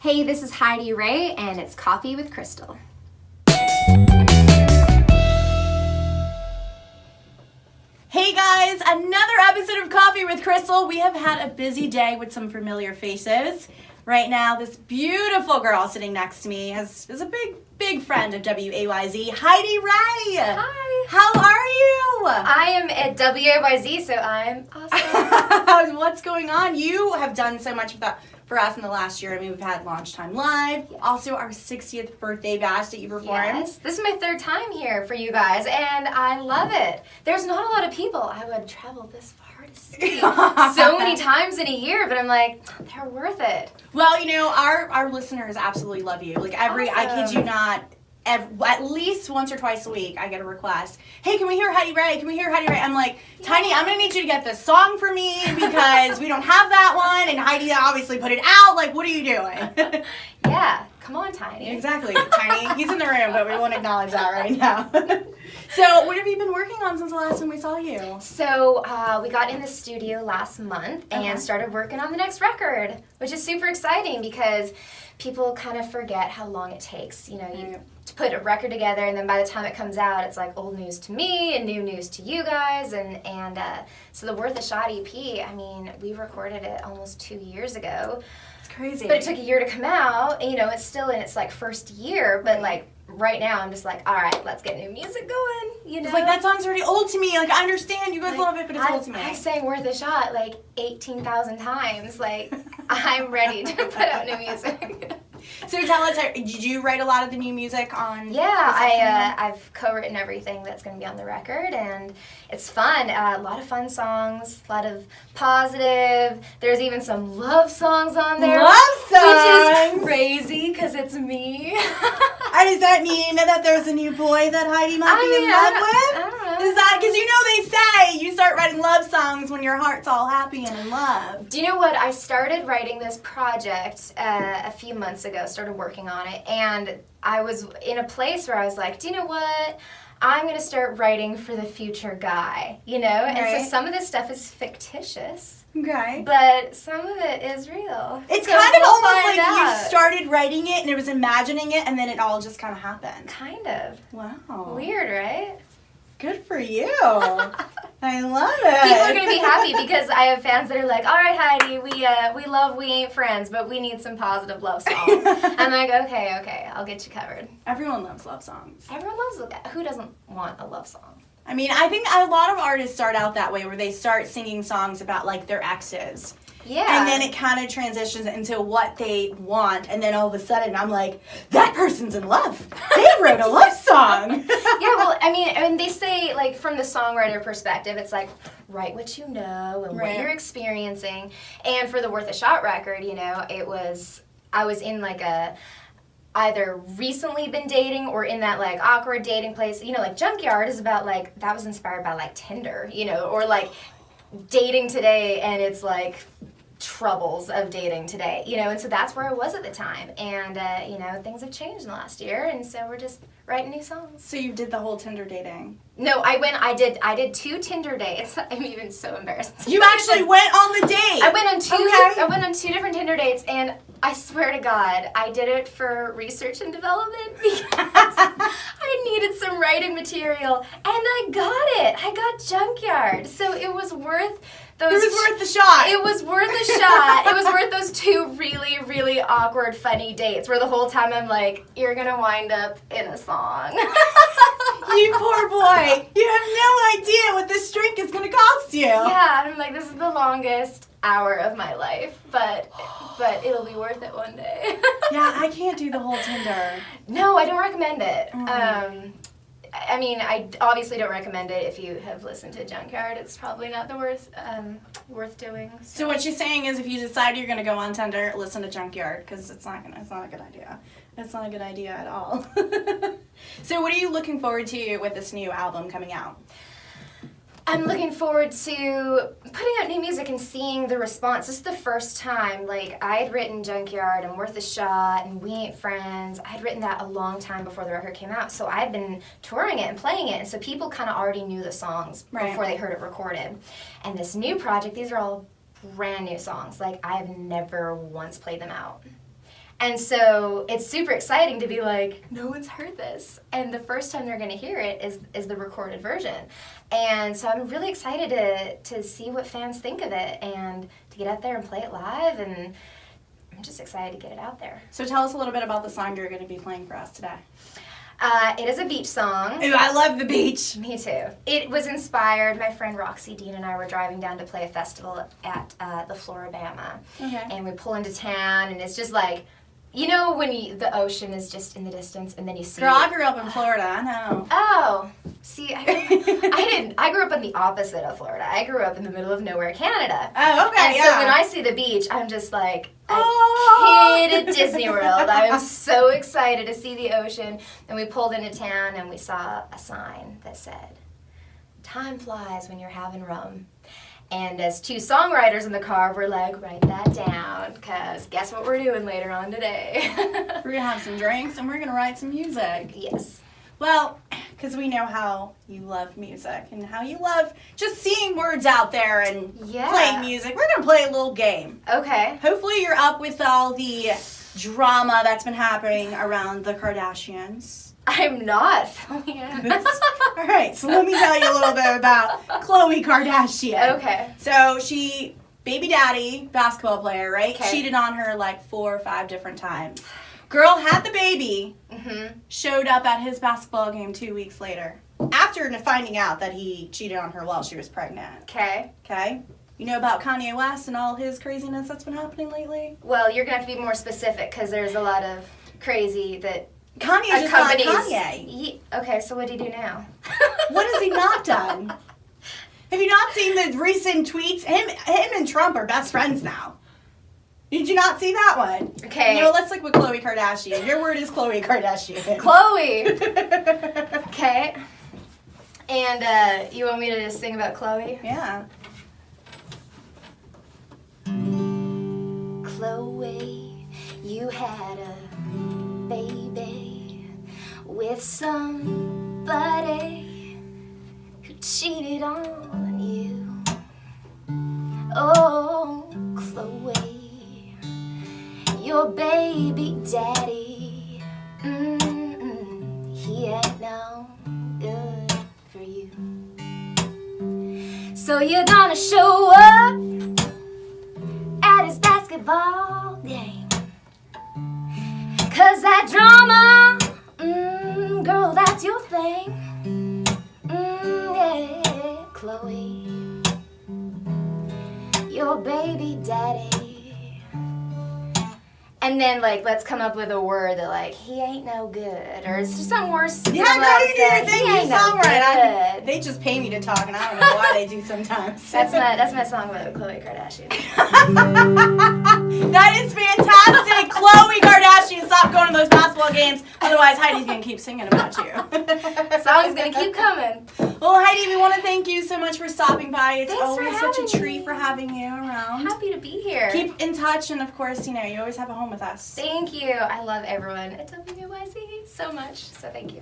Hey, this is Heidi Raye, and it's Coffee with Krystle. Hey guys, another episode of Coffee with Krystle. We have had a busy day with some familiar faces. Right now, this beautiful girl sitting next to me is a big friend of WAYZ, Heidi Raye. Hi. How are you? I am at WAYZ, so I'm awesome. What's going on? You have done so much for us in the last year. I mean, we've had Launch Time Live, also our 60th birthday bash that you performed. Yes, this is my third time here for you guys, and I love it. There's not a lot of people I would travel this far to see so many times in a year, but I'm like, they're worth it. Well, you know, our listeners absolutely love you. Like Awesome. I kid you not, at least once or twice a week, I get a request. Hey, can we hear Heidi Raye? Can we hear Heidi Raye? I'm like, Tiny, I'm going to need you to get this song for me because we don't have that one, and Heidi obviously put it out. Like, what are you doing? Yeah, come on, Tiny. Exactly, Tiny. He's in the room, but we won't acknowledge that right now. So, what have you been working on since the last time we saw you? So, we got in the studio last month and started working on the next record, which is super exciting because people kind of forget how long it takes, you know, to put a record together, and then by the time it comes out, it's like old news to me and new news to you guys, and so the Worth a Shot EP, I mean, we recorded it almost 2 years ago. It's crazy. But it took a year to come out, and, you know, it's still in its, like, first year, but, like, right now I'm just like, all right, let's get new music going, you know? It's like, that song's already old to me. Like, I understand you guys love it, but it's old to me. I sang Worth a Shot, like, 18,000 times. Like, I'm ready to put out new music. So tell us, did you write a lot of the new music on? Yeah, I've co-written everything that's going to be on the record, and it's fun. A lot of fun songs, a lot of positive. There's even some love songs on there. Love songs? Which is crazy, because it's me. And does that mean that there's a new boy that Heidi might be in love with? I don't know. Is that, because you know they say you start writing love songs when your heart's all happy and in love. Do you know what? I started writing this project a few months ago, started working on it, and I was in a place where I was like, do you know what? I'm going to start writing for the future guy, you know? Right. And so some of this stuff is fictitious, Okay. but some of it is real. It's So kind of we'll almost find like out. you started writing it and it was imagining it and then it all just kind of happened. Kind of. Wow. Weird, right? Good for you. I love it. People are going to be happy because I have fans that are like, all right, Heidi, we love We Ain't Friends, but we need some positive love songs. I'm like, okay, I'll get you covered. Everyone loves love songs. Everyone loves it. Who doesn't want a love song? I mean, I think a lot of artists start out that way where they start singing songs about like their exes. Yeah. And then it kind of transitions into what they want, and then all of a sudden I'm like, that person's in love. They wrote a love song. Yeah, well, I mean, and they say, like, from the songwriter perspective, it's like, write what you know and what you're experiencing. And for the Worth a Shot record, you know, I was in, like, either recently been dating or in that, like, awkward dating place. You know, like, Junkyard is about, like, that was inspired by, like, Tinder, you know, or, like, dating today, and it's, like, troubles of dating today, you know, and so that's where I was at the time, and you know, things have changed in the last year, and so we're just writing new songs. So you did the whole Tinder dating? No, I did 2 Tinder dates. I'm even so embarrassed. You actually went on the date? I went on 2. Okay. I went on 2 different Tinder dates, and I swear to God, I did it for research and development because I needed some writing material, and I got it. I got Junkyard, so it was worth those. It was worth the shot. It was worth the shot. It was worth those 2 really, really awkward, funny dates where the whole time I'm like, you're gonna wind up in a song. You poor boy. You have no idea what this drink is gonna cost you. Yeah, I'm like, this is the longest hour of my life, but it'll be worth it one day. Yeah, I can't do the whole Tinder. No, I don't recommend it. I mean, I obviously don't recommend it if you have listened to Junkyard. It's probably not the worth doing. So what she's saying is if you decide you're going to go on Tinder, listen to Junkyard, because it's not a good idea. It's not a good idea at all. So what are you looking forward to with this new album coming out? I'm looking forward to putting out new music and seeing the response. This is the first time, like, I had written Junkyard and Worth a Shot and We Ain't Friends. I had written that a long time before the record came out, so I had been touring it and playing it, and so people kind of already knew the songs before they heard it recorded. And this new project, these are all brand new songs. Like, I've never once played them out. And so it's super exciting to be like, no one's heard this. And the first time they're going to hear it is the recorded version. And so I'm really excited to see what fans think of it and to get out there and play it live. And I'm just excited to get it out there. So tell us a little bit about the song you're going to be playing for us today. It is a beach song. Ooh, I love the beach. Me too. It was inspired, my friend Roxy Dean and I were driving down to play a festival at the Floribama. Okay. And we pull into town, and it's just like, you know when the ocean is just in the distance, and then you see Girl, I grew up in Florida, I know. Oh, see, I didn't. I grew up on the opposite of Florida. I grew up in the middle of nowhere, Canada. Oh, okay, and yeah. so when I see the beach, I'm just like a kid at Disney World. I'm so excited to see the ocean. And we pulled into town, and we saw a sign that said, "Time flies when you're having rum." And as two songwriters in the car, we're like, write that down, because guess what we're doing later on today? We're going to have some drinks, and we're going to write some music. Yes. Well, because we know how you love music and how you love just seeing words out there and playing music. We're going to play a little game. Okay. Hopefully you're up with all the drama that's been happening around the Kardashians. I'm not. All right, so let me tell you a little bit about Khloe Kardashian. Okay. So she, baby daddy, basketball player, right? Okay. Cheated on her like 4 or 5 different times. Girl had the baby, showed up at his basketball game 2 weeks later. After finding out that he cheated on her while she was pregnant. Okay. Okay? You know about Kanye West and all his craziness that's been happening lately? Well, you're going to have to be more specific, because there's a lot of crazy that Kanye's just not Kanye. Okay, so what did he do now? What has he not done? Have you not seen the recent tweets? Him and Trump are best friends now. Did you not see that one? Okay. You know, let's look with Khloe Kardashian. Your word is Khloe Kardashian. Chloe! Okay. And you want me to just sing about Chloe? Yeah. Chloe, you had a baby with somebody who cheated on you. Oh, Chloe, your baby daddy, he ain't no good for you. So you're gonna show up at his basketball game, 'cause that drama, girl, that's your thing. Yeah, Chloe, your baby daddy. And then, like, let's come up with a word that, like, he ain't no good, or it's just some worse. Yeah, girl, you do your thing. You songwrite. Good. They just pay me to talk, and I don't know why they do sometimes. That's my song about Khloe Kardashian. That is fantastic. Khloe Kardashian, stop going to those basketball games. Otherwise, Heidi's going to keep singing about you. Song's going to keep coming. Well, Heidi, we want to thank you so much for stopping by. It's Thanks always for such a having treat me. for having you around. Happy to be here. Keep in touch, and of course, you know, you always have a home with us. Thank you. I love everyone at WAYZ so much. So thank you.